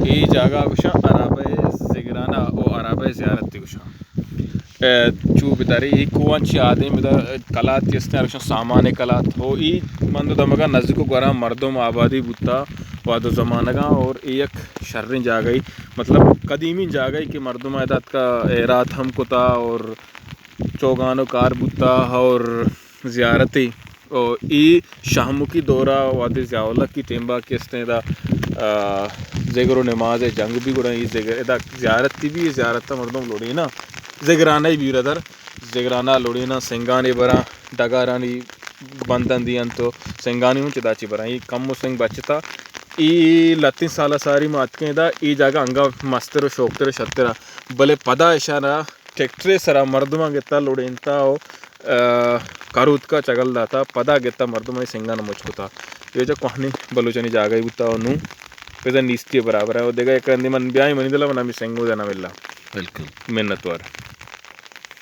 iyi jaga kuşa arabayı zigrana o arabayı ziyareti kuşa çu bidari iyi kuvançı adım bidar kalat yesne kuşa samane kalat o iyi mandu damaga naziko gara mardom abadi butta वादो ज़माना का और एक शर्रिन जा गई मतलब कदीमी जा गई कि मर्दुम आयदात का एरात हमको था और चौगानो कार बुता और ज़ियारती और ई शाहमुखी दौरा वादे ज़्यावला की टेम्बा किसने दा ज़ेगरो नमाज जंग भी गुड़ा ई ज़ेगर दा ज़ियारती भी ज़ियारत मर्दुम लोड़ी ना ज़ेगराना ही भी रदर ज़ेगराना लोड़ी ना सिंगाने बरा डगारानी बंदन दियन तो सिंगानी हूँ चिदाची बरा ई कम सिंग बचता ಈ 30 साल सारी ಮಾತ್ಕೆದ ಈ ಜಾಗ ಹಂಗ ಮಸ್ತಿರೋ ಶೋಕ್ತಿರೋ ಶತ್ತಿರ ಬಲೆ ಪದ ಇಶಾರ ಟ್ಯಾಕ್ಟ್ರೆ ಸರ ಮರ್ದುಮ ಗೆತ್ತ ಲೋಡಿ ಇಂತ ಕರುತ್ಕ ಚಗಲ್ದಾತ ಪದ ಗೆತ್ತ ಮರ್ದುಮ ಸಿಂಗನ ಮುಚ್ಕುತಾ ये जो कहानी बलूचनी जागा ही बुता नु पेदा नीस्ती बराबर है वो देगा एक अंदी मन ब्याह मनी दिला बना भी सिंगो देना मिला बिल्कुल मेहनत वार